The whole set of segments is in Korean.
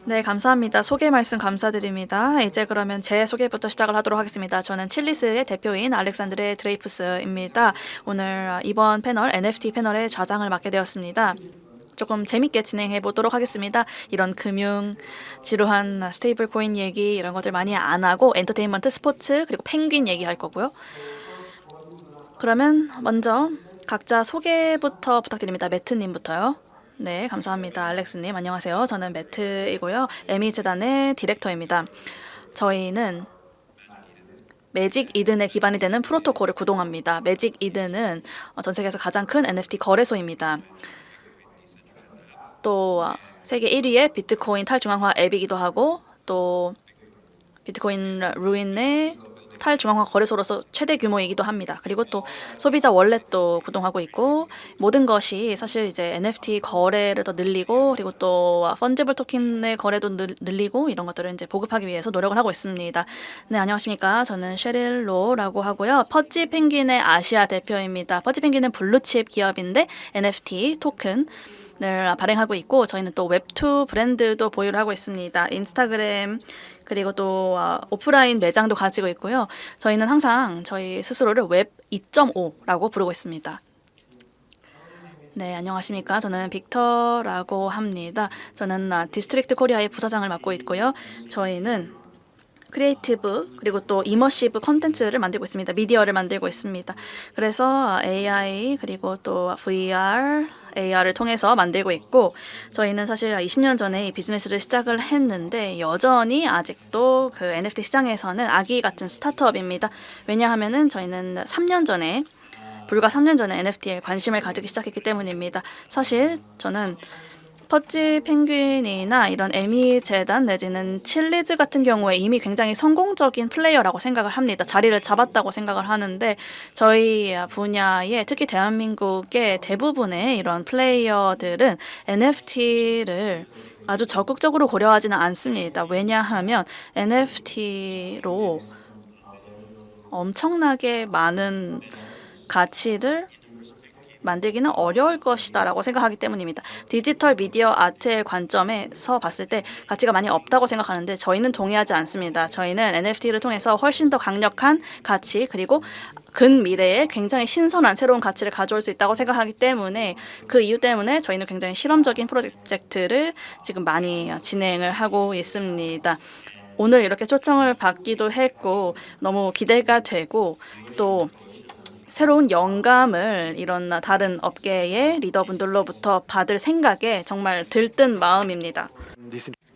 네, 감사합니다. 소개 말씀 감사드립니다. 이제 그러면 제 소개부터 시작을 하도록 하겠습니다. 저는 칠리스의 대표인 알렉산드레 드레이푸스입니다. 오늘 이번 패널 NFT 패널의 좌장을 맡게 되었습니다. 조금 재밌게 진행해 보도록 하겠습니다. 이런 금융, 지루한 스테이블 코인 얘기 이런 것들 많이 안 하고 엔터테인먼트, 스포츠 그리고 펭귄 얘기할 거고요. 그러면 먼저 각자 소개부터 부탁드립니다. 매트님부터요. 네, 감사합니다. 알렉스님, 안녕하세요. 저는 매트이고요. 에미 재단의 디렉터입니다. 저희는 매직 이든에 기반이 되는 프로토콜을 구동합니다. 매직 이든은 전 세계에서 가장 큰 NFT 거래소입니다. 또 세계 1위의 비트코인 탈중앙화 앱이기도 하고 또 비트코인 루인의 탈중앙화 거래소로서 최대 규모이기도 합니다. 그리고 또 소비자 월렛도 구동하고 있고 모든 것이 사실 이제 NFT 거래를 더 늘리고 그리고 또 펀지블 토큰의 거래도 늘리고 이런 것들을 이제 보급하기 위해서 노력을 하고 있습니다. 네, 안녕하십니까. 저는 셰릴 로라고 하고요. 퍼지 펭귄의 아시아 대표입니다. 퍼지 펭귄은 블루칩 기업인데 NFT 토큰 을 발행하고 있고 저희는 또 웹2 브랜드도 보유를 하고 있습니다. 인스타그램 그리고 또 오프라인 매장도 가지고 있고요. 저희는 항상 저희 스스로를 웹 2.5라고 부르고 있습니다. 네, 안녕하십니까. 저는 빅터라고 합니다. 저는 디스트릭트 코리아의 부사장을 맡고 있고요. 저희는 크리에이티브 그리고 또 이머시브 콘텐츠를 만들고 있습니다. 미디어를 만들고 있습니다. 그래서 AI 그리고 또 VR, AR을 통해서 만들고 있고 저희는 사실 20년 전에 이 비즈니스를 시작을 했는데 여전히 아직도 그 NFT 시장에서는 아기 같은 스타트업입니다. 왜냐하면은 저희는 불과 3년 전에 NFT에 관심을 가지기 시작했기 때문입니다. 사실 저는 퍼지 펭귄이나 이런 에미 재단 내지는 칠리즈 같은 경우에 이미 굉장히 성공적인 플레이어라고 생각을 합니다. 자리를 잡았다고 생각을 하는데 저희 분야에 특히 대한민국의 대부분의 이런 플레이어들은 NFT를 아주 적극적으로 고려하지는 않습니다. 왜냐하면 NFT로 엄청나게 많은 가치를 만들기는 어려울 것이다라고 생각하기 때문입니다. 디지털 미디어 아트의 관점에서 봤을 때 가치가 많이 없다고 생각하는데 저희는 동의하지 않습니다. 저희는 NFT를 통해서 훨씬 더 강력한 가치 그리고 근미래에 굉장히 신선한 새로운 가치를 가져올 수 있다고 생각하기 때문에 그 이유 때문에 저희는 굉장히 실험적인 프로젝트를 지금 많이 진행을 하고 있습니다. 오늘 이렇게 초청을 받기도 했고 너무 기대가 되고 또 새로운 영감을 이런 다른 업계의 리더분들로부터 받을 생각에 정말 들뜬 마음입니다.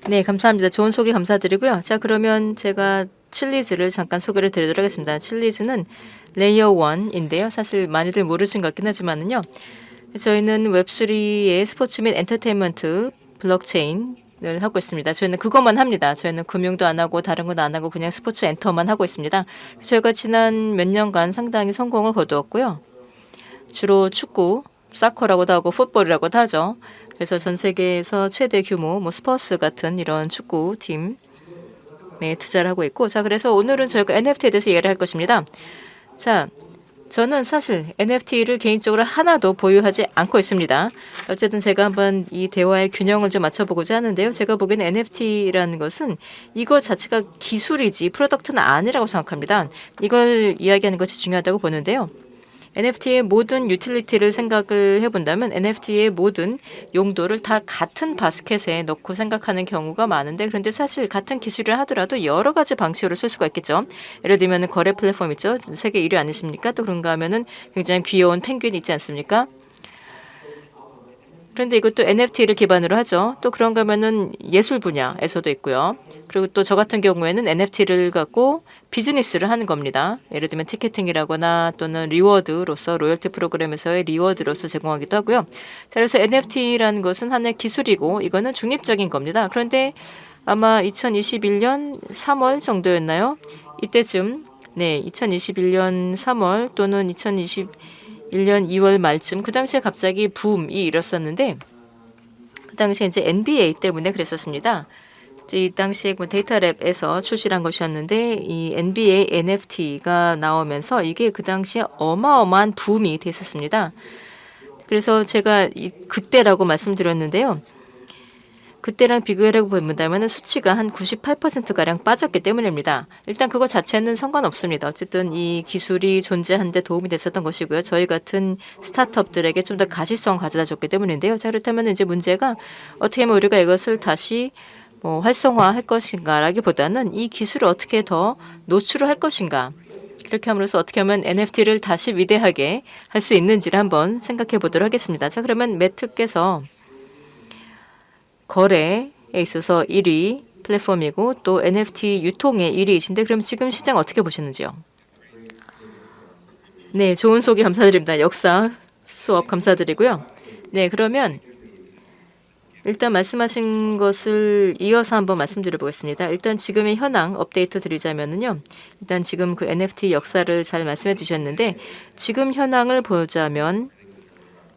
네, 감사합니다. 좋은 소개 감사드리고요. 자, 그러면 제가 칠리즈를 잠깐 소개를 드리도록 하겠습니다. 칠리즈는 레이어 1인데요. 사실 많이들 모르신 것 같긴 하지만은요. 저희는 웹3의 스포츠 및 엔터테인먼트 블록체인 을 하고 있습니다. 저희는 그것만 합니다. 저희는 금융도 안 하고 다른 건 안 하고 그냥 스포츠 엔터만 하고 있습니다. 저희가 지난 몇 년간 상당히 성공을 거두었고요. 주로 축구, 사커라고도 하고 풋볼이라고도 하죠. 그래서 전 세계에서 최대 규모 스퍼스 같은 이런 축구 팀에 투자를 하고 있고 자 그래서 오늘은 저희가 NFT에 대해서 이야기를 할 것입니다. 자, 저는 사실 NFT를 개인적으로 하나도 보유하지 않고 있습니다. 어쨌든 제가 한번 이 대화의 균형을 좀 맞춰보고자 하는데요. 제가 보기에는 NFT라는 것은 이것 자체가 기술이지 프로덕트는 아니라고 생각합니다. 이걸 이야기하는 것이 중요하다고 보는데요. NFT의 모든 유틸리티를 생각을 해본다면 NFT의 모든 용도를 다 같은 바스켓에 넣고 생각하는 경우가 많은데 그런데 사실 같은 기술을 하더라도 여러 가지 방식으로 쓸 수가 있겠죠. 예를 들면 거래 플랫폼 있죠. 세계 1위 아니십니까? 또 그런가 하면은 굉장히 귀여운 펭귄 있지 않습니까? 그런데 이것도 NFT를 기반으로 하죠. 또 그런가 하면은 예술 분야에서도 있고요. 그리고 또 저 같은 경우에는 NFT를 갖고 비즈니스를 하는 겁니다. 예를 들면 티켓팅이라거나 또는 리워드로서 로열티 프로그램에서의 리워드로서 제공하기도 하고요. 자, 그래서 NFT라는 것은 하나의 기술이고 이거는 중립적인 겁니다. 그런데 아마 2021년 3월 정도였나요? 이때쯤 2021년 3월 또는 2021년 2월 말쯤 그 당시에 갑자기 붐이 일었었는데 그 당시에 이제 NBA 때문에 그랬었습니다. 이 당시에 데이터랩에서 출시한 것이었는데 이 NBA NFT가 나오면서 이게 그 당시에 어마어마한 붐이 됐었습니다. 그래서 제가 그때라고 말씀드렸는데요. 그때랑 비교해 본다면 수치가 한 98%가량 빠졌기 때문입니다. 일단 그거 자체는 상관없습니다. 어쨌든 이 기술이 존재하는 데 도움이 됐었던 것이고요. 저희 같은 스타트업들에게 좀 더 가시성 가져다 줬기 때문인데요. 자, 그렇다면 이제 문제가 어떻게 하면 우리가 이것을 다시 활성화할 것인가라기보다는 이 기술을 어떻게 더 노출을 할 것인가. 그렇게 함으로써 어떻게 하면 NFT를 다시 위대하게 할 수 있는지를 한번 생각해 보도록 하겠습니다. 자, 그러면 매트께서 거래에 있어서 1위 플랫폼이고 또 NFT 유통의 1위이신데 그럼 지금 시장 어떻게 보시는지요? 네, 좋은 소개 감사드립니다. 역사 수업 감사드리고요. 네, 그러면 일단 말씀하신 것을 이어서 한번 말씀드려 보겠습니다. 일단 지금의 현황 업데이트 드리자면은요. 일단 지금 그 NFT 역사를 잘 말씀해 주셨는데 지금 현황을 보자면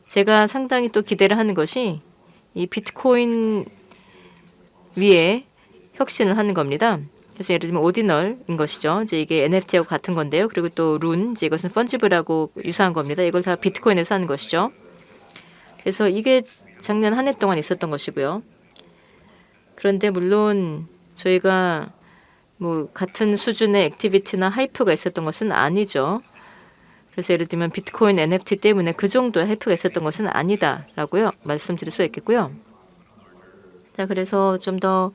제가 상당히 또 기대를 하는 것이 이 비트코인 위에 혁신을 하는 겁니다. 그래서 예를 들면 오디널인 것이죠. 이제 이게 NFT하고 같은 건데요. 그리고 또 룬, 이제 이것은 펀지블하고 유사한 겁니다. 이걸 다 비트코인에서 하는 것이죠. 그래서 이게 작년 한 해 동안 있었던 것이고요. 그런데 물론 저희가 뭐 같은 수준의 액티비티나 하이프가 있었던 것은 아니죠. 그래서 예를 들면 비트코인 NFT 때문에 그 정도의 하이프가 있었던 것은 아니다라고요. 말씀드릴 수 있겠고요. 자, 그래서 좀 더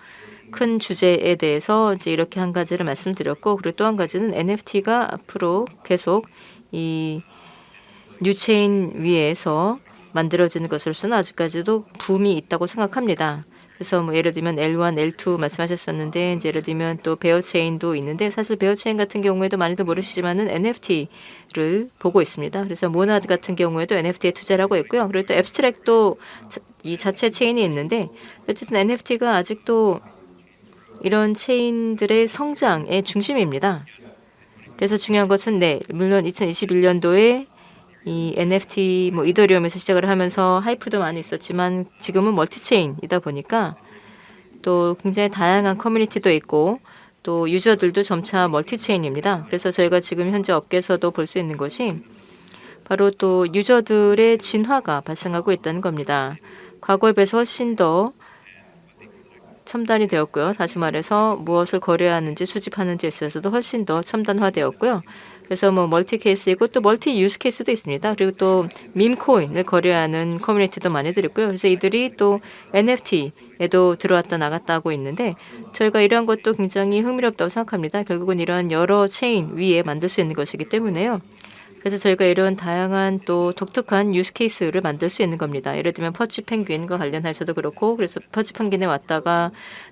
큰 주제에 대해서 이제 이렇게 한 가지를 말씀드렸고, 그리고 또 한 가지는 NFT가 앞으로 계속 이 뉴체인 위에서 만들어지는 것으로서는 아직까지도 붐이 있다고 생각합니다. 그래서 뭐 예를 들면 L1, L2 말씀하셨었는데 이제 예를 들면 또 베어체인도 있는데 사실 베어체인 같은 경우에도 많이들 모르시지만은 NFT를 보고 있습니다. 그래서 모나드 같은 경우에도 NFT에 투자를 하고 있고요. 그리고 또 앱스트랙도 이 자체 체인이 있는데 어쨌든 NFT가 아직도 이런 체인들의 성장의 중심입니다. 그래서 중요한 것은 네, 물론 2021년도에 이 NFT 뭐 이더리움에서 시작을 하면서 하이프도 많이 있었지만 지금은 멀티체인이다 보니까 또 굉장히 다양한 커뮤니티도 있고 또 유저들도 점차 멀티체인입니다. 그래서 저희가 지금 현재 업계에서도 볼 수 있는 것이 바로 또 유저들의 진화가 발생하고 있다는 겁니다. 과거에 비해서 훨씬 더 첨단이 되었고요. 다시 말해서 무엇을 거래하는지 수집하는지에 있어서도 훨씬 더 첨단화되었고요. 그래서 뭐 멀티 케이스이고 또 멀티 유스 케이스도 있습니다. 그리고 또 밈코인을 거래하는 커뮤니티도 많이들 있고요. 그래서 이들이 또 NFT에도 들어왔다 나갔다 하고 있는데 저희가 이러한 것도 굉장히 흥미롭다고 생각합니다. 결국은 이런 여러 체인 위에 만들 수 있는 것이기 때문에요. 그래서 저희가 이런 다양한 또 독특한 유스 케이스를 만들 수 있는 겁니다. 예를 들면 퍼치 펭귄과 관련해서도 그렇고 그래서 퍼치 펭귄에 왔다가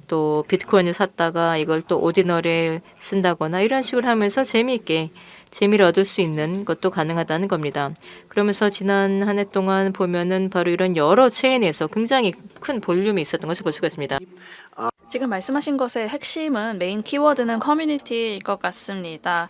또 비트코인을 샀다가 이걸 또 오디널에 쓴다거나 이런 식으로 하면서 재미있게 재미를 얻을 수 있는 것도 가능하다는 겁니다. 그러면서 지난 한 해 동안 보면은 바로 이런 여러 체인에서 굉장히 큰 볼륨이 있었던 것을 볼 수가 있습니다. 지금 말씀하신 것의 핵심은 메인 키워드는 커뮤니티일 것 같습니다.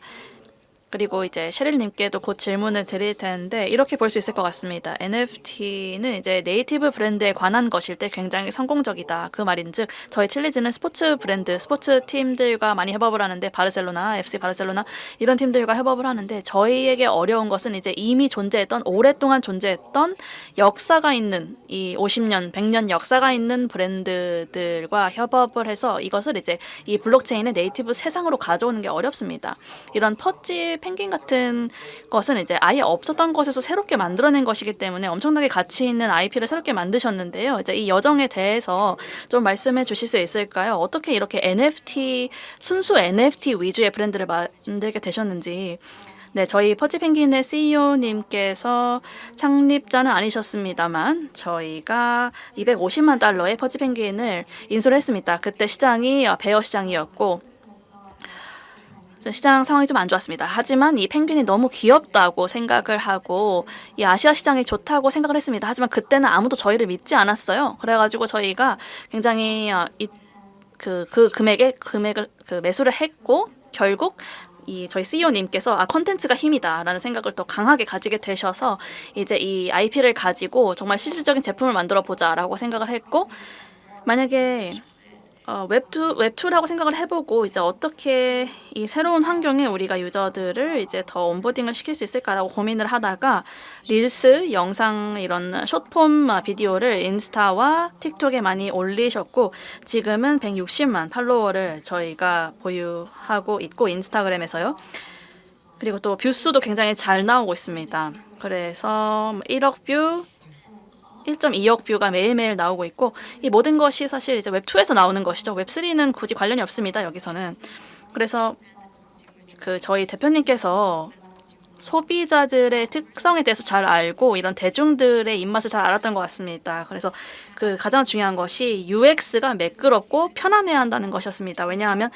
그리고 이제 셰릴님께도 곧 질문을 드릴 텐데 이렇게 볼 수 있을 것 같습니다. NFT는 이제 네이티브 브랜드에 관한 것일 때 굉장히 성공적이다. 그 말인즉 저희 칠리즈는 스포츠 브랜드, 스포츠 팀들과 많이 협업을 하는데 바르셀로나, FC 바르셀로나 이런 팀들과 협업을 하는데 저희에게 어려운 것은 이제 이미 존재했던 오랫동안 존재했던 역사가 있는 이 50년, 100년 역사가 있는 브랜드들과 협업을 해서 이것을 이제 이 블록체인의 네이티브 세상으로 가져오는 게 어렵습니다. 이런 퍼지 펭귄 같은 것은 이제 아예 없었던 것에서 새롭게 만들어낸 것이기 때문에 엄청나게 가치 있는 IP를 새롭게 만드셨는데요. 이제 이 여정에 대해서 좀 말씀해 주실 수 있을까요? 어떻게 이렇게 NFT, 순수 NFT 위주의 브랜드를 만들게 되셨는지. 네, 저희 퍼지 펭귄의 CEO님께서 창립자는 아니셨습니다만 저희가 250만 달러의 퍼지 펭귄을 인수를 했습니다. 그때 시장이 베어 시장이었고 시장 상황이 좀 안 좋았습니다. 하지만 이 펭귄이 너무 귀엽다고 생각을 하고 이 아시아 시장이 좋다고 생각을 했습니다. 하지만 그때는 아무도 저희를 믿지 않았어요. 그래가지고 저희가 굉장히 그 금액을 매수를 했고 결국 이 저희 CEO님께서 컨텐츠가 힘이다라는 생각을 더 강하게 가지게 되셔서 이제 이 IP를 가지고 정말 실질적인 제품을 만들어 보자라고 생각을 했고 만약에 웹2라고 생각을 해보고 이제 어떻게 이 새로운 환경에 우리가 유저들을 이제 더 온보딩을 시킬 수 있을까라고 고민을 하다가 릴스 영상 이런 숏폼 비디오를 인스타와 틱톡에 많이 올리셨고 지금은 160만 팔로워를 저희가 보유하고 있고 인스타그램에서요. 그리고 또 뷰수도 굉장히 잘 나오고 있습니다. 그래서 1억 뷰 1.2억 뷰가 매일매일 나오고 있고 이 모든 것이 사실 이제 웹2에서 나오는 것이죠. 웹3는 굳이 관련이 없습니다. 여기서는. 그래서 그 저희 대표님께서 소비자들의 특성에 대해서 잘 알고 이런 대중들의 입맛을 잘 알았던 것 같습니다. 그래서 그 가장 중요한 것이 UX가 매끄럽고 편안해야 한다는 것이었습니다. 왜냐하면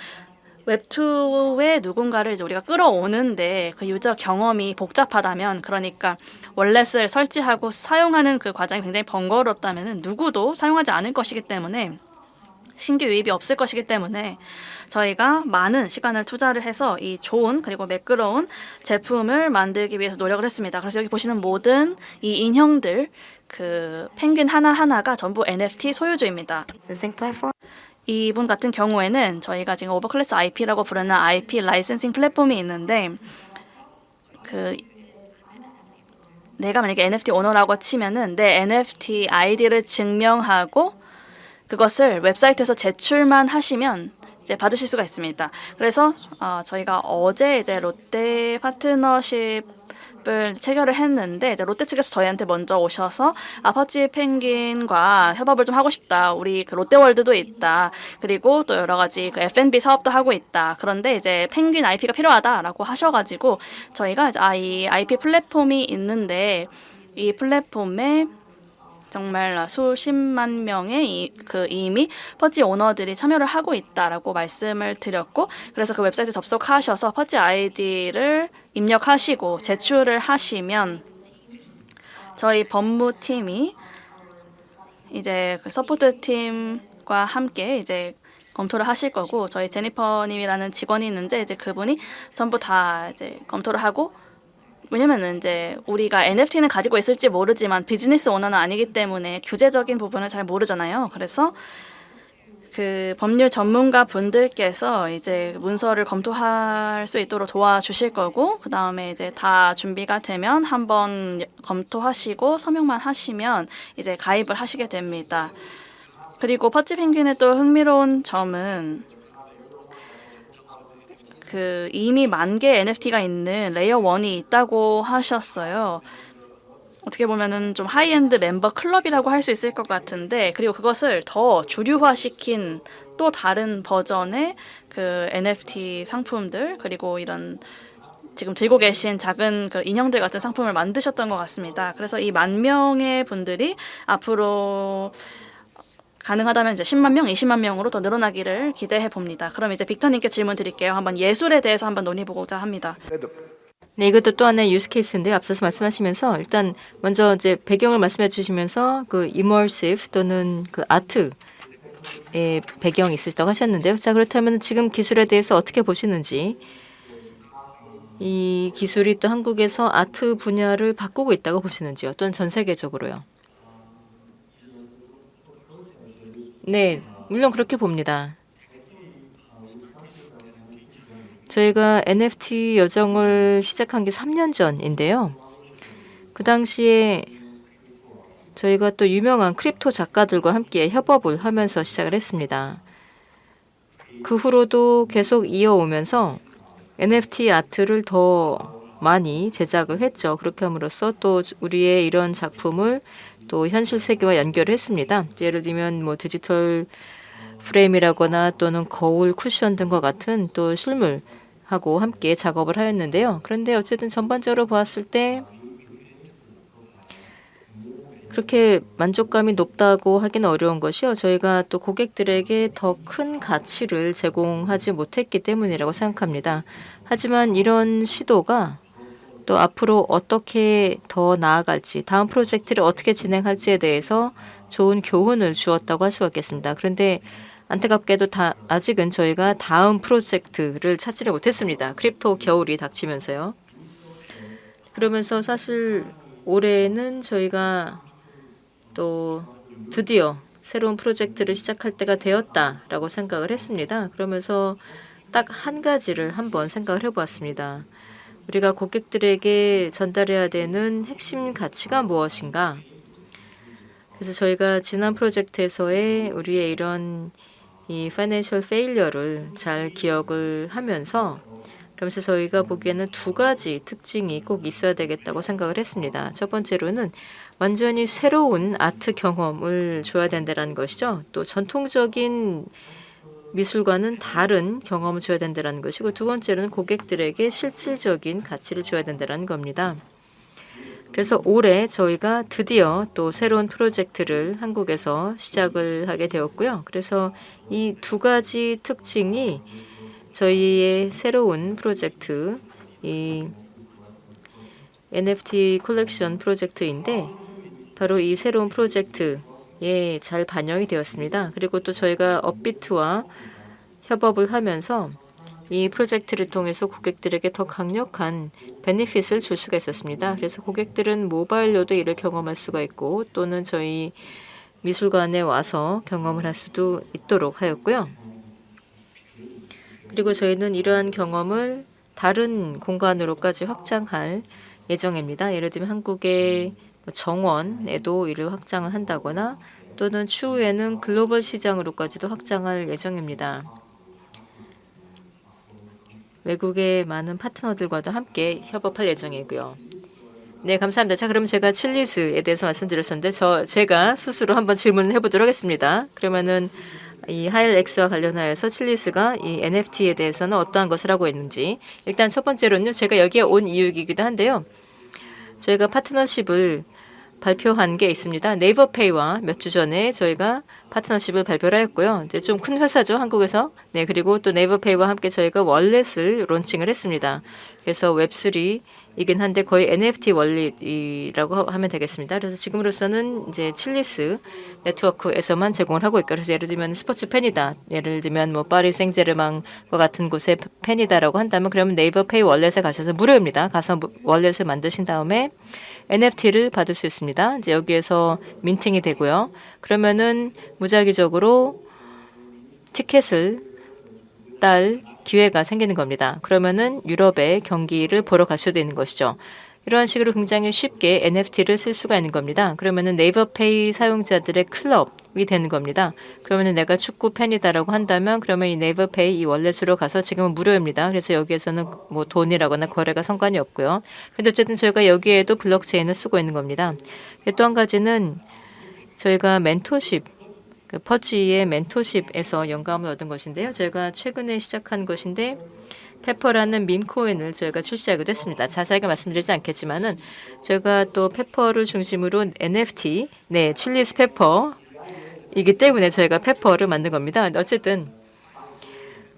웹2에 누군가를 이제 우리가 끌어오는데 그 유저 경험이 복잡하다면 그러니까 월렛을 설치하고 사용하는 그 과정이 굉장히 번거롭다면 누구도 사용하지 않을 것이기 때문에 신규 유입이 없을 것이기 때문에 저희가 많은 시간을 투자를 해서 이 좋은 그리고 매끄러운 제품을 만들기 위해서 노력을 했습니다. 그래서 여기 보시는 모든 이 인형들 그 펭귄 하나하나가 전부 NFT 소유주입니다. 이분 같은 경우에는 저희가 지금 오버클래스 IP라고 부르는 IP 라이센싱 플랫폼이 있는데 그 내가 만약에 NFT 오너라고 치면은 내 NFT 아이디를 증명하고 그것을 웹사이트에서 제출만 하시면 이제 받으실 수가 있습니다. 그래서 저희가 어제 이제 롯데 파트너십을 체결을 했는데 이제 롯데 측에서 저희한테 먼저 오셔서 퍼치 펭귄과 협업을 좀 하고 싶다. 우리 그 롯데월드도 있다. 그리고 또 여러 가지 그 F&B 사업도 하고 있다. 그런데 이제 펭귄 IP가 필요하다라고 하셔가지고 저희가 이제 이 IP 플랫폼이 있는데 이 플랫폼에 정말 수십만 명의 이미 퍼치 오너들이 참여를 하고 있다라고 말씀을 드렸고 그래서 그 웹사이트에 접속하셔서 퍼치 아이디를 입력하시고 제출을 하시면 저희 법무팀이 이제 그 서포트 팀과 함께 이제 검토를 하실 거고 저희 제니퍼님이라는 직원이 있는데 이제 그분이 전부 다 이제 검토를 하고 왜냐면은 이제 우리가 NFT는 가지고 있을지 모르지만 비즈니스 오너는 아니기 때문에 규제적인 부분을 잘 모르잖아요. 그래서 그 법률 전문가 분들께서 이제 문서를 검토할 수 있도록 도와주실 거고 그 다음에 이제 다 준비가 되면 한번 검토하시고 서명만 하시면 이제 가입을 하시게 됩니다. 그리고 퍼치 펭귄의 또 흥미로운 점은 그 이미 10,000개 NFT가 있는 레이어 1이 있다고 하셨어요. 어떻게 보면은 좀 하이엔드 멤버 클럽이라고 할 수 있을 것 같은데 그리고 그것을 더 주류화시킨 또 다른 버전의 그 NFT 상품들 그리고 이런 지금 들고 계신 작은 그 인형들 같은 상품을 만드셨던 것 같습니다. 그래서 이 10,000명의 분들이 앞으로 가능하다면 이제 10만 명, 20만 명으로 더 늘어나기를 기대해 봅니다. 그럼 이제 빅터님께 질문 드릴게요. 한번 예술에 대해서 한번 논의해보고자 합니다. 네, 이것도 또 하나의 유스 케이스인데요. 앞서서 말씀하시면서 일단 먼저 이제 배경을 말씀해 주시면서 그 immersive 또는 그 아트의 배경이 있으시다고 하셨는데요. 자, 그렇다면 지금 기술에 대해서 어떻게 보시는지 이 기술이 또 한국에서 아트 분야를 바꾸고 있다고 보시는지요? 또는 전 세계적으로요? 네, 물론 그렇게 봅니다. 저희가 NFT 여정을 시작한 게 3년 전인데요. 그 당시에 저희가 또 유명한 크립토 작가들과 함께 협업을 하면서 시작을 했습니다. 그 후로도 계속 이어오면서 NFT 아트를 더 많이 제작을 했죠. 그렇게 함으로써 또 우리의 이런 작품을 또 현실 세계와 연결을 했습니다. 예를 들면 뭐 디지털 프레임이라거나 또는 거울 쿠션 등과 같은 또 실물하고 함께 작업을 하였는데요. 그런데 어쨌든 전반적으로 보았을 때 그렇게 만족감이 높다고 하기는 어려운 것이요. 저희가 또 고객들에게 더 큰 가치를 제공하지 못했기 때문이라고 생각합니다. 하지만 이런 시도가 또 앞으로 어떻게 더 나아갈지, 다음 프로젝트를 어떻게 진행할지에 대해서 좋은 교훈을 주었다고 할 수가 있겠습니다. 그런데 안타깝게도 아직은 저희가 다음 프로젝트를 찾지를 못했습니다. 크립토 겨울이 닥치면서요. 그러면서 사실 올해는 저희가 또 드디어 새로운 프로젝트를 시작할 때가 되었다라고 생각을 했습니다. 그러면서 딱 한 가지를 한번 생각을 해보았습니다. 우리가 고객들에게 전달해야 되는 핵심 가치가 무엇인가? 그래서 저희가 지난 프로젝트에서의 우리의 이런 이 financial failure를 잘 기억을 하면서 그러면서 저희가 보기에는 두 가지 특징이 꼭 있어야 되겠다고 생각을 했습니다. 첫 번째로는 완전히 새로운 아트 경험을 줘야 된다는 것이죠. 또 전통적인 미술과는 다른 경험을 줘야 된다는 것이고 두 번째로는 고객들에게 실질적인 가치를 줘야 된다는 겁니다. 그래서 올해 저희가 드디어 또 새로운 프로젝트를 한국에서 시작을 하게 되었고요. 그래서 이 두 가지 특징이 저희의 새로운 프로젝트, 이 NFT 컬렉션 프로젝트인데 바로 이 새로운 프로젝트에 잘 반영이 되었습니다. 그리고 또 저희가 업비트와 협업을 하면서 이 프로젝트를 통해서 고객들에게 더 강력한 베네핏을 줄 수가 있었습니다. 그래서 고객들은 모바일로도 이를 경험할 수가 있고 또는 저희 미술관에 와서 경험을 할 수도 있도록 하였고요. 그리고 저희는 이러한 경험을 다른 공간으로까지 확장할 예정입니다. 예를 들면 한국의 정원에도 이를 확장을 한다거나 또는 추후에는 글로벌 시장으로까지도 확장할 예정입니다. 외국의 많은 파트너들과도 함께 협업할 예정이고요. 네, 감사합니다. 자, 그럼 제가 칠리즈에 대해서 말씀드렸었는데 제가 스스로 한번 질문을 해보도록 하겠습니다. 그러면은 이 하일엑스와 관련하여서 칠리즈가 이 NFT에 대해서는 어떠한 것을 하고 있는지 일단 첫 번째로는요. 제가 여기에 온 이유이기도 한데요. 저희가 파트너십을 발표한 게 있습니다. 네이버페이와 몇 주 전에 저희가 파트너십을 발표를 했고요. 이제 좀 큰 회사죠, 한국에서. 네, 그리고 또 네이버페이와 함께 저희가 월렛을 론칭을 했습니다. 그래서 웹3이긴 한데 거의 NFT 월렛이라고 하면 되겠습니다. 그래서 지금으로서는 이제 칠리스 네트워크에서만 제공을 하고 있고, 그래서 예를 들면 스포츠 팬이다, 예를 들면 뭐 파리 생제르맹과 같은 곳의 팬이다라고 한다면 그러면 네이버페이 월렛에 가셔서 무료입니다. 가서 월렛을 만드신 다음에 NFT를 받을 수 있습니다. 이제 여기에서 민팅이 되고요. 그러면은 무작위적으로 티켓을 딸 기회가 생기는 겁니다. 그러면은 유럽의 경기를 보러 갈 수도 있는 것이죠. 이런 식으로 굉장히 쉽게 NFT를 쓸 수가 있는 겁니다. 그러면은 네이버페이 사용자들의 클럽이 되는 겁니다. 그러면은 내가 축구 팬이다라고 한다면 그러면 이 네이버페이 이 월렛으로 가서 지금은 무료입니다. 그래서 여기에서는 뭐 돈이라거나 거래가 상관이 없고요. 근데 어쨌든 저희가 여기에도 블록체인을 쓰고 있는 겁니다. 또 한 가지는 저희가 멘토십, 퍼지의 멘토십에서 영감을 얻은 것인데요. 저희가 최근에 시작한 것인데 페퍼라는 밈코인을 저희가 출시하기도 했습니다. 자세하게 말씀드리지 않겠지만은 저희가 또 페퍼를 중심으로 NFT, 네, 칠리스 페퍼이기 때문에 저희가 페퍼를 만든 겁니다. 어쨌든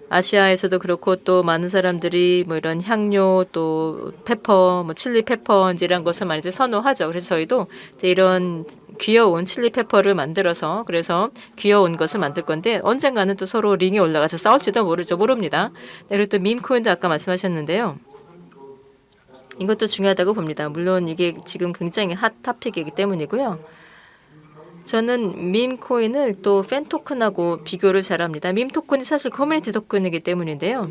아시아에서도 그렇고 또 많은 사람들이 뭐 이런 향료 또 페퍼, 뭐 칠리 페퍼 이런 것을 많이들 선호하죠. 그래서 저희도 이제 이런 귀여운 칠리 페퍼를 만들어서 그래서 귀여운 것을 만들 건데 언젠가는 또 서로 링에 올라가서 싸울지도 모릅니다. 네, 그리고 또 밈코인도 아까 말씀하셨는데요. 이것도 중요하다고 봅니다. 물론 이게 지금 굉장히 핫 토픽이기 때문이고요. 저는 밈 코인을 또 팬 토큰하고 비교를 잘합니다. 밈 토큰이 사실 커뮤니티 토큰이기 때문인데요.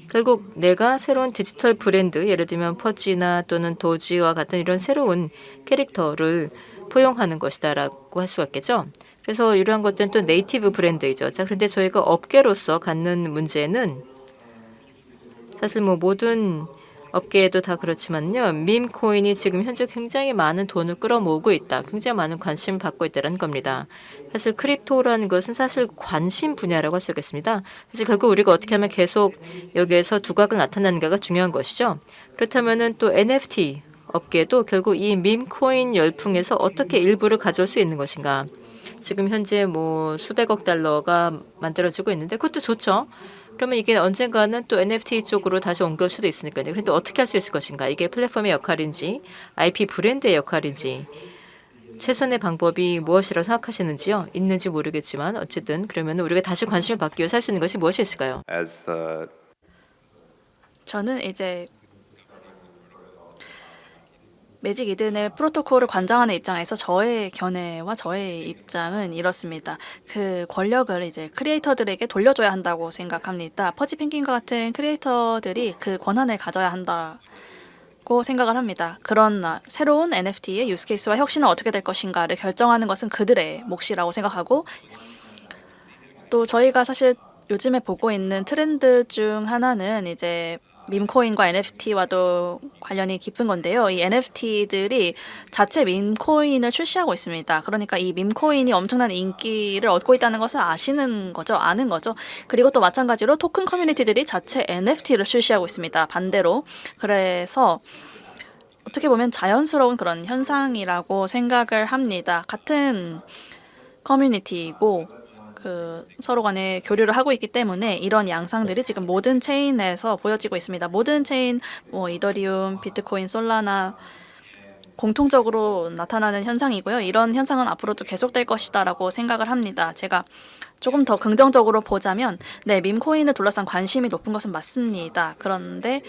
결국 내가 새로운 디지털 브랜드, 예를 들면 퍼지나 또는 도지와 같은 이런 새로운 캐릭터를 포용하는 것이다라고 할 수가 있겠죠. 그래서 이러한 것들은 또 네이티브 브랜드이죠. 자, 그런데 저희가 업계로서 갖는 문제는 사실 뭐 모든 업계에도 다 그렇지만요. 밈 코인이 지금 현재 굉장히 많은 돈을 끌어모으고 있다. 굉장히 많은 관심을 받고 있다는 겁니다. 사실 크립토라는 것은 사실 관심 분야라고 할 수 있겠습니다. 그래서 결국 우리가 어떻게 하면 계속 여기에서 두각을 나타내는가가 중요한 것이죠. 그렇다면은 또 NFT 업계도 결국 이 밈 코인 열풍에서 어떻게 일부를 가져올 수 있는 것인가. 지금 현재 뭐 수백억 달러가 만들어지고 있는데 그것도 좋죠. 그러면 이게 언젠가는 또 NFT 쪽으로 다시 옮길 수도 있으니까요. 그런데 어떻게 할 수 있을 것인가? 이게 플랫폼의 역할인지 IP 브랜드의 역할인지 최선의 방법이 무엇이라고 생각하시는지요? 있는지 모르겠지만 어쨌든 그러면 우리가 다시 관심을 받기 위해서 할 수 있는 것이 무엇이 있을까요? as the 저는 이제 매직 이든의 프로토콜을 관장하는 입장에서 저의 견해와 저의 입장은 이렇습니다. 그 권력을 이제 크리에이터들에게 돌려줘야 한다고 생각합니다. 퍼지 펭귄과 같은 크리에이터들이 그 권한을 가져야 한다고 생각을 합니다. 그런 새로운 NFT의 유스케이스와 혁신은 어떻게 될 것인가를 결정하는 것은 그들의 몫이라고 생각하고, 또 저희가 사실 요즘에 보고 있는 트렌드 중 하나는 이제 밈코인과 NFT와도 관련이 깊은 건데요. 이 NFT들이 자체 밈코인을 출시하고 있습니다. 그러니까 이 밈코인이 엄청난 인기를 얻고 있다는 것을 아시는 거죠. 아는 거죠. 그리고 또 마찬가지로 토큰 커뮤니티들이 자체 NFT를 출시하고 있습니다. 반대로. 그래서 어떻게 보면 자연스러운 그런 현상이라고 생각을 합니다. 같은 커뮤니티이고 그 서로 간에 교류를 하고 있기 때문에 이런 양상들이 지금 모든 체인에서 보여지고 있습니다. 모든 체인, 뭐 이더리움, 비트코인, 솔라나 공통적으로 나타나는 현상이고요. 이런 현상은 앞으로도 계속될 것이다라고 생각을 합니다. 제가 조금 더 긍정적으로 보자면, 네, 밈코인을 둘러싼 관심이 높은 것은 맞습니다. 그런데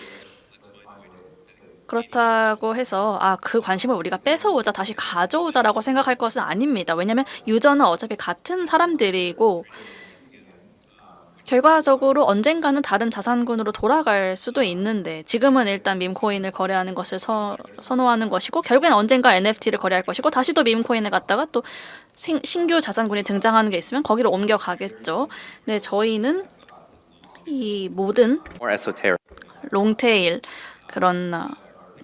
그렇다고 해서 그 관심을 우리가 뺏어오자, 다시 가져오자라고 생각할 것은 아닙니다. 왜냐하면 유저는 어차피 같은 사람들이고 결과적으로 언젠가는 다른 자산군으로 돌아갈 수도 있는데, 지금은 일단 밈코인을 거래하는 것을 선호하는 것이고, 결국엔 언젠가 NFT를 거래할 것이고, 다시 또 밈코인을 갖다가 또 신규 자산군이 등장하는 게 있으면 거기로 옮겨가겠죠. 네, 저희는 이 모든 more esoteric. 롱테일, 그런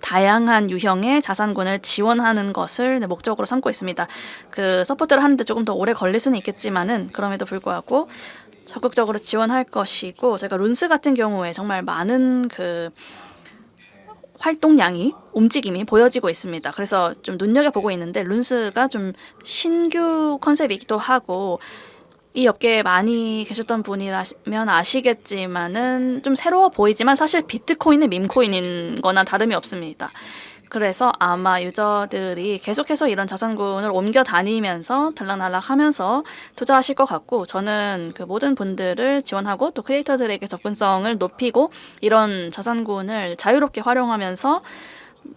다양한 유형의 자산군을 지원하는 것을 목적으로 삼고 있습니다. 그 서포트를 하는데 조금 더 오래 걸릴 수는 있겠지만은 그럼에도 불구하고 적극적으로 지원할 것이고, 제가 룬스 같은 경우에 정말 많은 그 활동량이, 움직임이 보여지고 있습니다. 그래서 좀 눈여겨보고 있는데, 룬스가 좀 신규 컨셉이기도 하고, 이 업계에 많이 계셨던 분이라면 아시겠지만은 좀 새로워 보이지만 사실 비트코인은 밈코인인 거나 다름이 없습니다. 그래서 아마 유저들이 계속해서 이런 자산군을 옮겨 다니면서 들락날락 하면서 투자하실 것 같고, 저는 그 모든 분들을 지원하고 또 크리에이터들에게 접근성을 높이고 이런 자산군을 자유롭게 활용하면서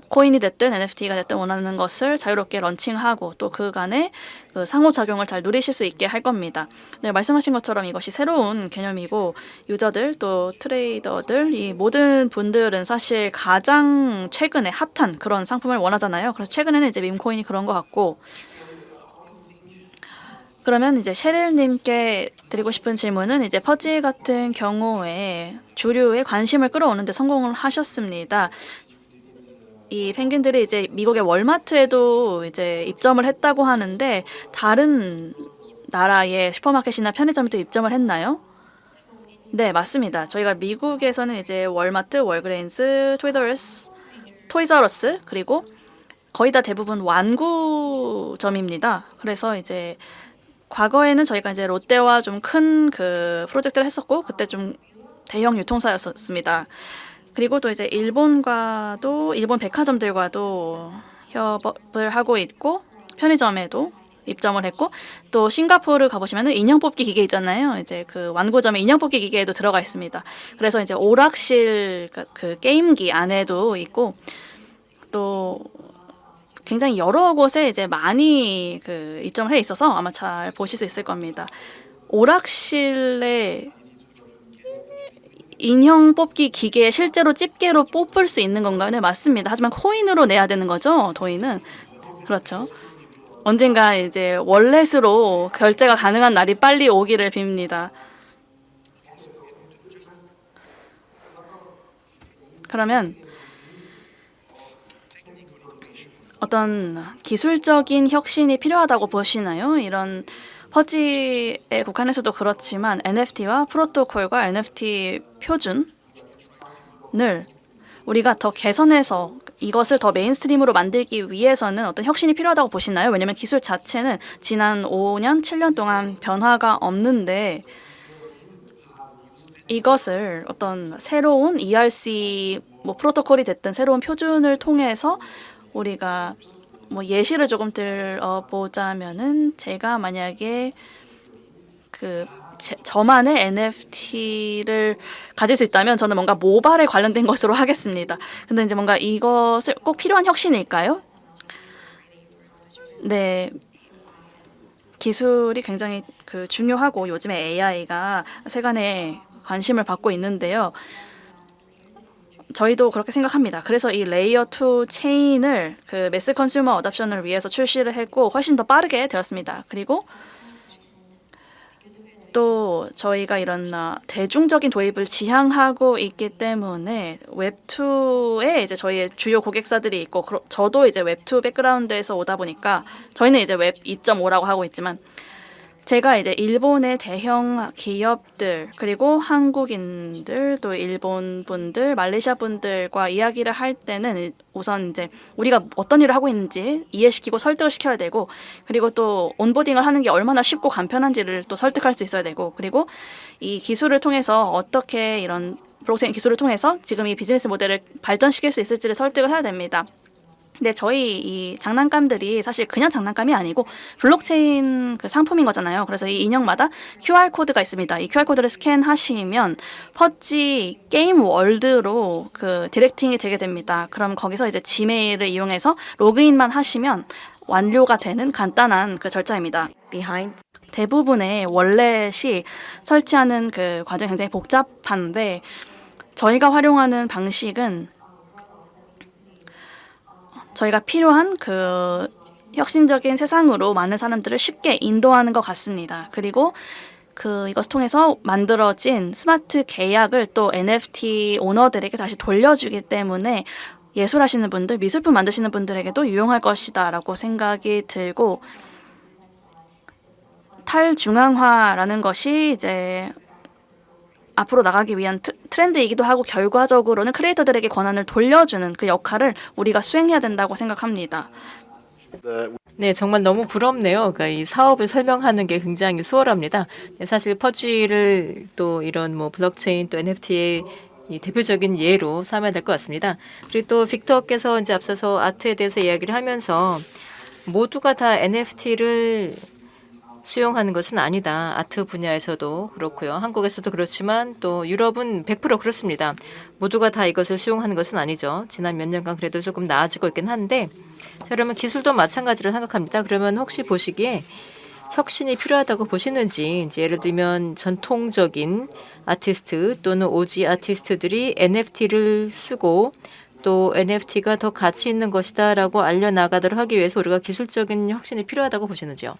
코인이 됐든 NFT가 됐든 원하는 것을 자유롭게 런칭하고 또 그간의 그 상호작용을 잘 누리실 수 있게 할 겁니다. 네, 말씀하신 것처럼 이것이 새로운 개념이고, 유저들 또 트레이더들, 이 모든 분들은 사실 가장 최근에 핫한 그런 상품을 원하잖아요. 그래서 최근에는 이제 밈코인이 그런 것 같고, 그러면 이제 셰릴님께 드리고 싶은 질문은, 이제 퍼지 같은 경우에 주류의 관심을 끌어오는데 성공을 하셨습니다. 이 펭귄들이 이제 미국의 월마트에도 이제 입점을 했다고 하는데, 다른 나라의 슈퍼마켓이나 편의점에도 입점을 했나요? 네, 맞습니다. 저희가 미국에서는 이제 월마트, 월그레인스, 토이저러스, 그리고 거의 다 대부분 완구점입니다. 그래서 이제 과거에는 저희가 이제 롯데와 좀 큰 그 프로젝트를 했었고, 그때 좀 대형 유통사였습니다. 그리고 또 이제 일본 백화점들과도 협업을 하고 있고, 편의점에도 입점을 했고, 또 싱가포르 가보시면은 인형 뽑기 기계 있잖아요. 이제 그 완구점에 인형 뽑기 기계에도 들어가 있습니다. 그래서 이제 오락실 그 게임기 안에도 있고, 또 굉장히 여러 곳에 이제 많이 그 입점을 해 있어서 아마 잘 보실 수 있을 겁니다. 오락실에 인형 뽑기 기계에 실제로 집게로 뽑을 수 있는 건가요? 네, 맞습니다. 하지만 코인으로 내야 되는 거죠, 도인은. 그렇죠. 언젠가 이제 월렛으로 결제가 가능한 날이 빨리 오기를 빕니다. 그러면 어떤 기술적인 혁신이 필요하다고 보시나요? 이런 퍼지에 국한에서도 그렇지만 NFT와 프로토콜과 NFT 표준을 우리가 더 개선해서 이것을 더 메인스트림으로 만들기 위해서는 어떤 혁신이 필요하다고 보시나요? 왜냐하면 기술 자체는 지난 5년, 7년 동안 변화가 없는데, 이것을 어떤 새로운 ERC 프로토콜이 됐든 새로운 표준을 통해서 우리가 예시를 조금 들어보자면은, 제가 만약에 그 저만의 NFT를 가질 수 있다면 저는 뭔가 모발에 관련된 것으로 하겠습니다. 근데 이제 뭔가 이것을 꼭 필요한 혁신일까요? 네, 기술이 굉장히 중요하고 요즘에 AI가 세간에 관심을 받고 있는데요. 저희도 그렇게 생각합니다. 그래서 이 레이어 2 체인을 매스 컨슈머 어답션을 위해서 출시를 했고 훨씬 더 빠르게 되었습니다. 그리고 또 저희가 이런 대중적인 도입을 지향하고 있기 때문에 웹2에 이제 저희의 주요 고객사들이 있고 저도 이제 웹2 백그라운드에서 오다 보니까 저희는 이제 웹 2.5라고 하고 있지만 제가 이제 일본의 대형 기업들 그리고 한국인들 또 일본 분들 말레이시아 분들과 이야기를 할 때는 우선 이제 우리가 어떤 일을 하고 있는지 이해시키고 설득을 시켜야 되고 그리고 또 온보딩을 하는 게 얼마나 쉽고 간편한지를 또 설득할 수 있어야 되고 그리고 이 기술을 통해서 어떻게 이런 블록체인 기술을 통해서 지금 이 비즈니스 모델을 발전시킬 수 있을지를 설득을 해야 됩니다. 근데 저희 이 장난감들이 사실 그냥 장난감이 아니고 블록체인 상품인 거잖아요. 그래서 이 인형마다 QR코드가 있습니다. 이 QR코드를 스캔하시면 퍼지 게임 월드로 디렉팅이 되게 됩니다. 그럼 거기서 이제 지메일을 이용해서 로그인만 하시면 완료가 되는 간단한 절차입니다. 대부분의 월렛이 설치하는 과정이 굉장히 복잡한데 저희가 활용하는 방식은 저희가 필요한 혁신적인 세상으로 많은 사람들을 쉽게 인도하는 것 같습니다. 그리고 이것을 통해서 만들어진 스마트 계약을 또 NFT 오너들에게 다시 돌려주기 때문에 예술하시는 분들, 미술품 만드시는 분들에게도 유용할 것이다라고 생각이 들고 탈중앙화라는 것이 이제 앞으로 나가기 위한 트렌드이기도 하고 결과적으로는 크리에이터들에게 권한을 돌려주는 그 역할을 우리가 수행해야 된다고 생각합니다. 네, 정말 너무 부럽네요. 그러니까 이 사업을 설명하는 게 굉장히 수월합니다. 네, 사실 퍼지를 또 이런 블록체인 또 NFT의 이 대표적인 예로 삼아야 될 것 같습니다. 그리고 또 빅터께서 이제 앞서서 아트에 대해서 이야기를 하면서 모두가 다 NFT를 수용하는 것은 아니다. 아트 분야에서도 그렇고요. 한국에서도 그렇지만 또 유럽은 100% 그렇습니다. 모두가 다 이것을 수용하는 것은 아니죠. 지난 몇 년간 그래도 조금 나아지고 있긴 한데 그러면 기술도 마찬가지로 생각합니다. 그러면 혹시 보시기에 혁신이 필요하다고 보시는지 이제 예를 들면 전통적인 아티스트 또는 오지 아티스트들이 NFT를 쓰고 또 NFT가 더 가치 있는 것이다라고 알려나가도록 하기 위해서 우리가 기술적인 혁신이 필요하다고 보시는지요?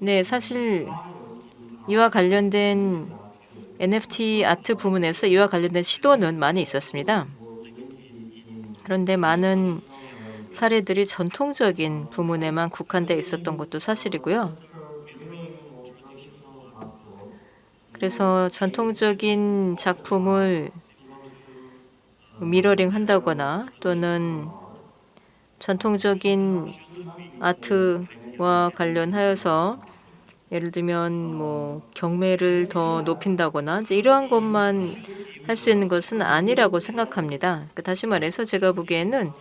네, 사실 이와 관련된 NFT 아트 부문에서 이와 관련된 시도는 많이 있었습니다. 그런데 많은 사례들이 전통적인 부문에만 국한되어 있었던 것도 사실이고요. 그래서 전통적인 작품을 미러링 한다거나 또는 전통적인 아트와 관련하여서 예를 들면 경매를 더 높인다거나 이제 이러한 것만 할 수 있는 것은 아니라고 생각합니다. 그러니까 다시 말해서 제가 보기에는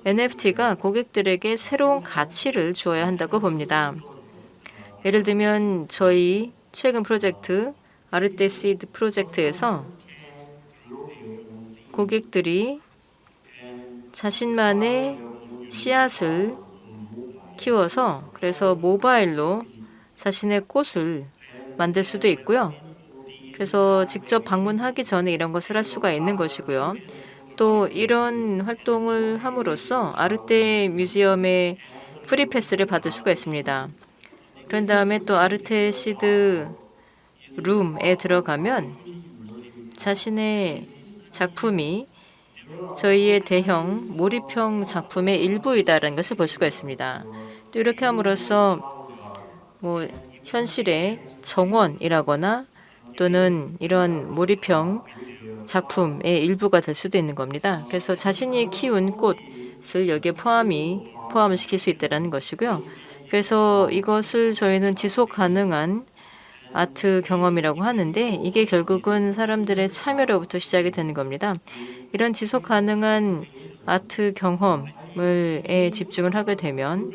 NFT가 고객들에게 새로운 가치를 주어야 한다고 봅니다. 예를 들면 저희 최근 프로젝트 아르테시드 프로젝트에서 고객들이 자신만의 씨앗을 키워서 그래서 모바일로 자신의 꽃을 만들 수도 있고요. 그래서 직접 방문하기 전에 이런 것을 할 수가 있는 것이고요. 또 이런 활동을 함으로써 아르테 뮤지엄의 프리패스를 받을 수가 있습니다. 그런 다음에 또 아르테시드 룸에 들어가면 자신의 작품이 저희의 대형 몰입형 작품의 일부이다라는 것을 볼 수가 있습니다. 또 이렇게 함으로써 현실의 정원이라거나 또는 이런 몰입형 작품의 일부가 될 수도 있는 겁니다. 그래서 자신이 키운 꽃을 여기에 포함을 시킬 수 있다는 것이고요. 그래서 이것을 저희는 지속 가능한 아트 경험이라고 하는데 이게 결국은 사람들의 참여로부터 시작이 되는 겁니다. 이런 지속 가능한 아트 경험에 집중을 하게 되면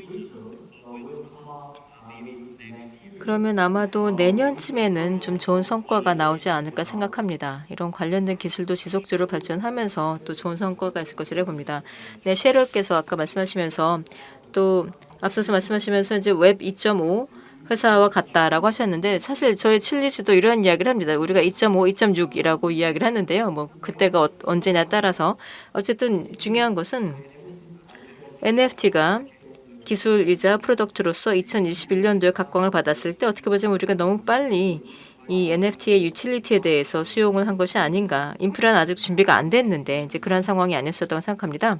그러면 아마도 내년쯤에는 좀 좋은 성과가 나오지 않을까 생각합니다. 이런 관련된 기술도 지속적으로 발전하면서 또 좋은 성과가 있을 것이라 봅니다. 네, 셰럴께서 아까 말씀하시면서 또 앞서서 말씀하시면서 이제 웹 2.5 회사와 같다라고 하셨는데 사실 저희 칠리즈도 이런 이야기를 합니다. 우리가 2.5, 2.6이라고 이야기를 하는데요. 뭐 그때가 언제냐에 따라서 어쨌든 중요한 것은 NFT가 기술이자 프로덕트로서 2021년도에 각광을 받았을 때 어떻게 보자면 우리가 너무 빨리 이 NFT의 유틸리티에 대해서 수용을 한 것이 아닌가. 인프라는 아직 준비가 안 됐는데 이제 그런 상황이 아니었었다고 생각합니다.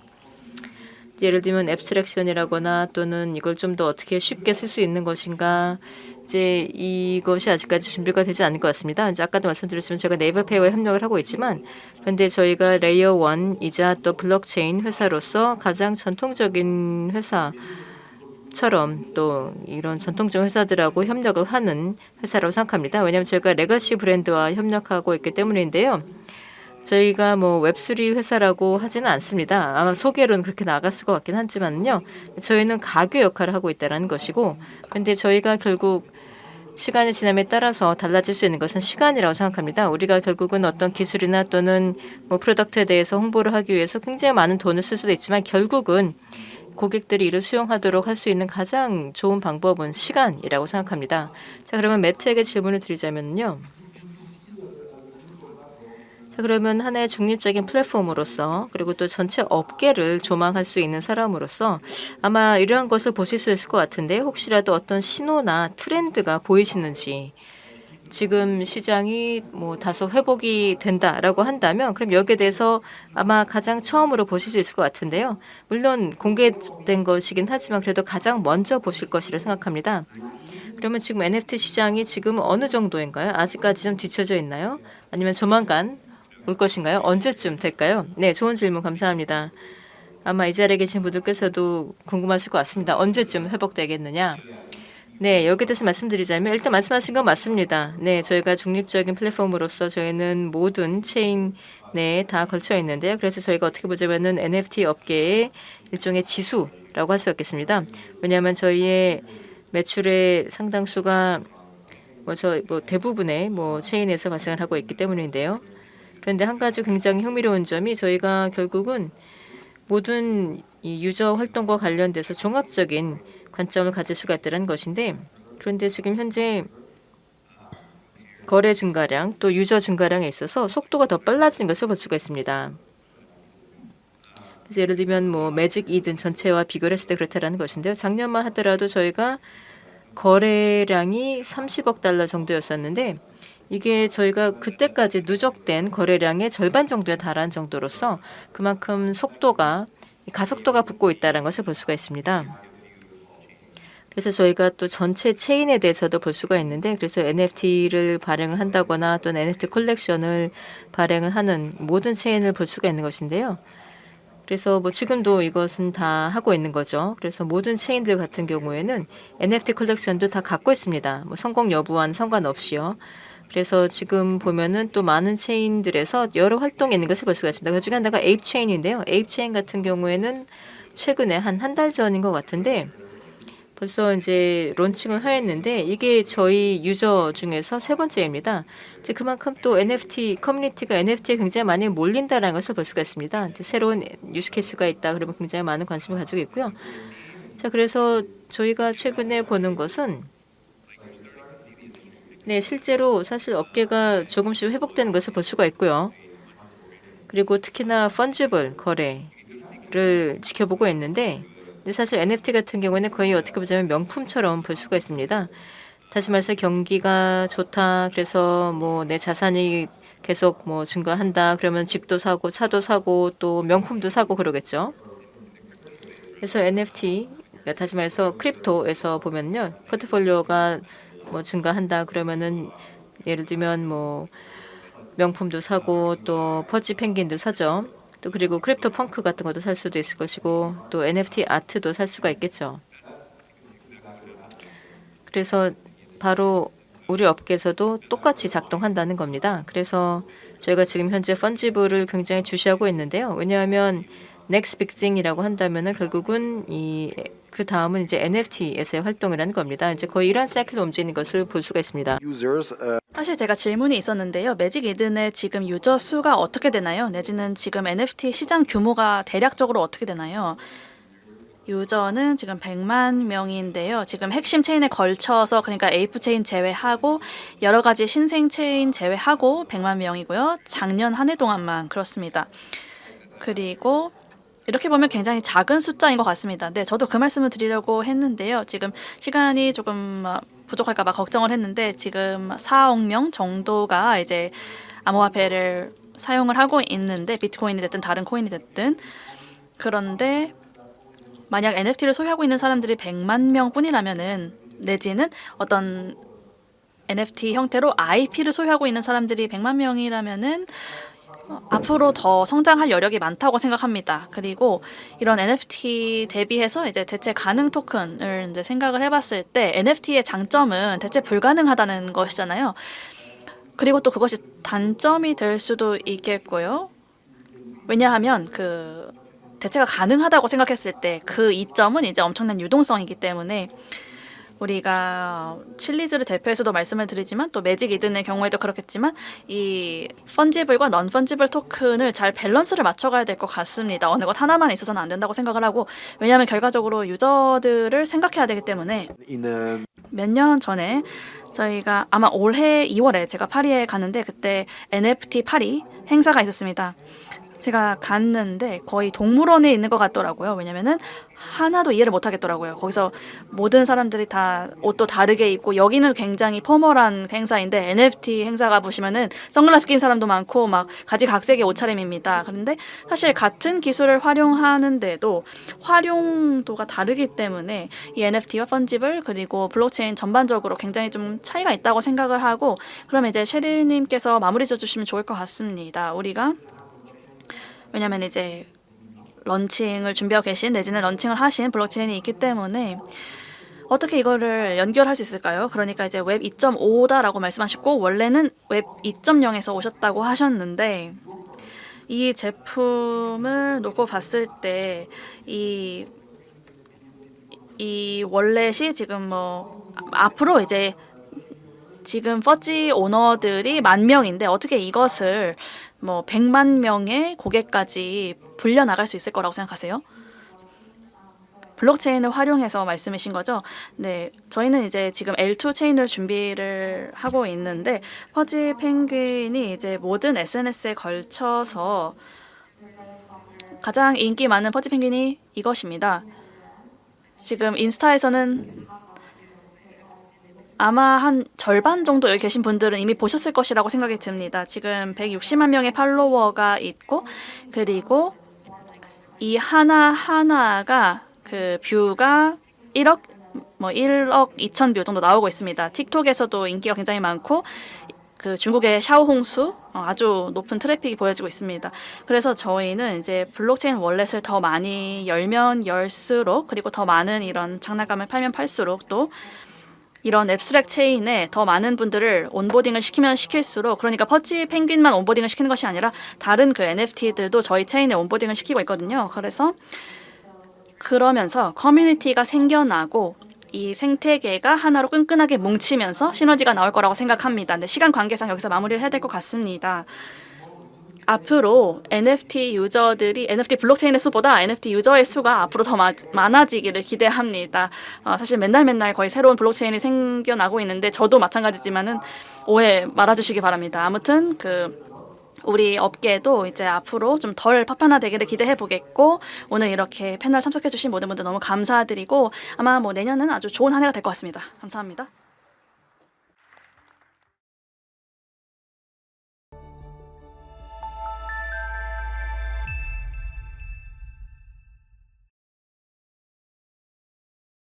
예를 들면 앱스트랙션이라거나 또는 이걸 좀 더 어떻게 쉽게 쓸 수 있는 것인가. 이제 이것이 아직까지 준비가 되지 않은 것 같습니다. 이제 아까도 말씀드렸지만 제가 네이버페이와 협력을 하고 있지만 그런데 저희가 레이어 1이자 또 블록체인 회사로서 가장 전통적인 회사처럼 또 이런 전통적 회사들하고 협력을 하는 회사라고 생각합니다. 왜냐하면 저희가 레거시 브랜드와 협력하고 있기 때문인데요. 저희가 뭐 웹3 회사라고 하지는 않습니다. 아마 소개로는 그렇게 나갔을 것 같긴 하지만요. 저희는 가교 역할을 하고 있다는 것이고 근데 저희가 결국 시간이 지남에 따라서 달라질 수 있는 것은 시간이라고 생각합니다. 우리가 결국은 어떤 기술이나 또는 뭐 프로덕트에 대해서 홍보를 하기 위해서 굉장히 많은 돈을 쓸 수도 있지만 결국은 고객들이 이를 수용하도록 할 수 있는 가장 좋은 방법은 시간이라고 생각합니다. 자, 그러면 매트에게 질문을 드리자면요. 자, 그러면 하나의 중립적인 플랫폼으로서 그리고 또 전체 업계를 조망할 수 있는 사람으로서 아마 이러한 것을 보실 수 있을 것 같은데 혹시라도 어떤 신호나 트렌드가 보이시는지 지금 시장이 뭐 다소 회복이 된다라고 한다면 그럼 여기에 대해서 아마 가장 처음으로 보실 수 있을 것 같은데요. 물론 공개된 것이긴 하지만 그래도 가장 먼저 보실 것이라 생각합니다. 그러면 지금 NFT 시장이 지금 어느 정도인가요? 아직까지 좀 뒤처져 있나요? 아니면 조만간 올 것인가요? 언제쯤 될까요? 네, 좋은 질문 감사합니다. 아마 이 자리에 계신 분들께서도 궁금하실 것 같습니다. 언제쯤 회복되겠느냐? 네, 여기에 대해서 말씀드리자면 일단 말씀하신 건 맞습니다. 네, 저희가 중립적인 플랫폼으로서 저희는 모든 체인 내에 다 걸쳐 있는데요. 그래서 저희가 어떻게 보자면은 NFT 업계의 일종의 지수라고 할 수 있겠습니다. 왜냐하면 저희의 매출의 상당수가 뭐 대부분의 뭐 체인에서 발생을 하고 있기 때문인데요. 그런데 한 가지 굉장히 흥미로운 점이 저희가 결국은 모든 이 유저 활동과 관련돼서 종합적인 관점을 가질 수가 있다는 것인데 그런데 지금 현재 거래 증가량 또 유저 증가량에 있어서 속도가 더 빨라지는 것을 볼 수가 있습니다. 그래서 예를 들면 뭐 매직 이든 전체와 비교를 했을 때 그렇다라는 것인데요. 작년만 하더라도 저희가 거래량이 30억 달러 정도였었는데 이게 저희가 그때까지 누적된 거래량의 절반 정도에 달한 정도로서 그만큼 가속도가 붙고 있다는 것을 볼 수가 있습니다. 그래서 저희가 또 전체 체인에 대해서도 볼 수가 있는데 그래서 NFT를 발행을 한다거나 또는 NFT 컬렉션을 발행을 하는 모든 체인을 볼 수가 있는 것인데요. 그래서 뭐 지금도 이것은 다 하고 있는 거죠. 그래서 모든 체인들 같은 경우에는 NFT 컬렉션도 다 갖고 있습니다. 뭐 성공 여부와는 상관없이요. 그래서 지금 보면은 또 많은 체인들에서 여러 활동이 있는 것을 볼 수가 있습니다. 그중에 하나가 에이프 체인인데요. 에이프 체인 같은 경우에는 최근에 한 달 전인 것 같은데 벌써 이제 론칭을 하였는데 이게 저희 유저 중에서 세 번째입니다. 이제 그만큼 또 NFT 커뮤니티가 NFT에 굉장히 많이 몰린다라는 것을 볼 수가 있습니다. 이제 새로운 유스 케이스가 있다 그러면 굉장히 많은 관심을 가지고 있고요. 자, 그래서 저희가 최근에 보는 것은 네, 실제로 사실 업계가 조금씩 회복되는 것을 볼 수가 있고요. 그리고 특히나 펀지블 거래를 지켜보고 있는데 근데 사실 NFT 같은 경우는 거의 어떻게 보자면 명품처럼 볼 수가 있습니다. 다시 말해서 경기가 좋다. 그래서 뭐 내 자산이 계속 뭐 증가한다. 그러면 집도 사고 차도 사고 또 명품도 사고 그러겠죠. 그래서 NFT 다시 말해서 크립토에서 보면요. 포트폴리오가 뭐 증가한다 그러면은 예를 들면 뭐 명품도 사고 또 퍼지 펭귄도 사죠. 또 그리고 크립토 펑크 같은 것도 살 수도 있을 것이고 또 NFT 아트도 살 수가 있겠죠. 그래서 바로 우리 업계에서도 똑같이 작동한다는 겁니다. 그래서 저희가 지금 현재 펀지블을 굉장히 주시하고 있는데요. 왜냐하면 next big thing이라고 한다면은 결국은 그 다음은 이제 NFT에서의 활동이라는 겁니다. 이제 거의 이런 사이클로 움직이는 것을 볼 수가 있습니다. users 사실 제가 질문이 있었는데요. 매직 이든의 지금 유저 수가 어떻게 되나요? 내지는 지금 NFT 시장 규모가 대략적으로 어떻게 되나요? 유저는 지금 100만 명인데요. 지금 핵심 체인에 걸쳐서 그러니까 에이프 체인 제외하고 여러 가지 신생 체인 제외하고 100만 명이고요. 작년 한 해 동안만 그렇습니다. 그리고 이렇게 보면 굉장히 작은 숫자인 것 같습니다. 네, 저도 그 말씀을 드리려고 했는데요. 지금 시간이 조금 부족할까 봐 걱정을 했는데 지금 4억 명 정도가 이제 암호화폐를 사용을 하고 있는데 비트코인이 됐든 다른 코인이 됐든 그런데 만약 NFT를 소유하고 있는 사람들이 100만 명뿐이라면은 내지는 어떤 NFT 형태로 IP를 소유하고 있는 사람들이 100만 명이라면은 앞으로 더 성장할 여력이 많다고 생각합니다. 그리고 이런 NFT 대비해서 이제 대체 가능 토큰을 이제 생각을 해봤을 때 NFT의 장점은 대체 불가능하다는 것이잖아요. 그리고 또 그것이 단점이 될 수도 있겠고요. 왜냐하면 그 대체가 가능하다고 생각했을 때 그 이점은 이제 엄청난 유동성이기 때문에 우리가 칠리즈를 대표해서도 말씀을 드리지만 또 매직 이든의 경우에도 그렇겠지만 이 펀지블과 넌 펀지블 토큰을 잘 밸런스를 맞춰가야 될 것 같습니다. 어느 것 하나만 있어서는 안 된다고 생각을 하고 왜냐하면 결과적으로 유저들을 생각해야 되기 때문에 in a 몇 년 전에 저희가 아마 올해 2월에 제가 파리에 갔는데 그때 NFT 파리 행사가 있었습니다. 제가 갔는데 거의 동물원에 있는 것 같더라고요. 왜냐면은 하나도 이해를 못 하겠더라고요. 거기서 모든 사람들이 다 옷도 다르게 입고 여기는 굉장히 포멀한 행사인데 NFT 행사가 보시면은 선글라스 낀 사람도 많고 막 가지각색의 옷차림입니다. 그런데 사실 같은 기술을 활용하는데도 활용도가 다르기 때문에 이 NFT와 펀지블 그리고 블록체인 전반적으로 굉장히 좀 차이가 있다고 생각을 하고 그러면 이제 셰리님께서 마무리 져주시면 좋을 것 같습니다. 우리가 왜냐면 이제 런칭을 준비하고 계신 내지는 런칭을 하신 블록체인이 있기 때문에 어떻게 이거를 연결할 수 있을까요? 그러니까 이제 웹 2.5다라고 말씀하셨고 원래는 웹 2.0에서 오셨다고 하셨는데 이 제품을 놓고 봤을 때 이 월렛이 지금 뭐 앞으로 이제 지금 퍼지 오너들이 10,000명인데 어떻게 이것을 뭐 100만 명의 고객까지 불려 나갈 수 있을 거라고 생각하세요? 블록체인을 활용해서 말씀이신 거죠? 네, 저희는 이제 지금 L2 체인을 준비를 하고 있는데 퍼지 펭귄이 이제 모든 SNS에 걸쳐서 가장 인기 많은 퍼지 펭귄이 이것입니다. 지금 인스타에서는 아마 한 절반 정도 여기 계신 분들은 이미 보셨을 것이라고 생각이 듭니다. 지금 160만 명의 팔로워가 있고 그리고 이 하나하나가 그 뷰가 1억 2천 뷰 정도 나오고 있습니다. 틱톡에서도 인기가 굉장히 많고 그 중국의 샤오홍수 아주 높은 트래픽이 보여지고 있습니다. 그래서 저희는 이제 블록체인 월렛을 더 많이 열면 열수록 그리고 더 많은 이런 장난감을 팔면 팔수록 또 이런 앱스트랙 체인에 더 많은 분들을 온보딩을 시키면 시킬수록 그러니까 퍼지 펭귄만 온보딩을 시키는 것이 아니라 다른 그 NFT들도 저희 체인에 온보딩을 시키고 있거든요. 그래서 그러면서 커뮤니티가 생겨나고 이 생태계가 하나로 끈끈하게 뭉치면서 시너지가 나올 거라고 생각합니다. 근데 시간 관계상 여기서 마무리를 해야 될 것 같습니다. 앞으로 NFT 유저들이 NFT 블록체인의 수보다 NFT 유저의 수가 앞으로 더 많아지기를 기대합니다. 사실 맨날 거의 새로운 블록체인이 생겨나고 있는데 저도 마찬가지지만은 오해 말아주시기 바랍니다. 아무튼 우리 업계도 이제 앞으로 좀 덜 파편화되기를 기대해 보겠고 오늘 이렇게 패널 참석해 주신 모든 분들 너무 감사드리고 아마 뭐 내년은 아주 좋은 한 해가 될 것 같습니다. 감사합니다.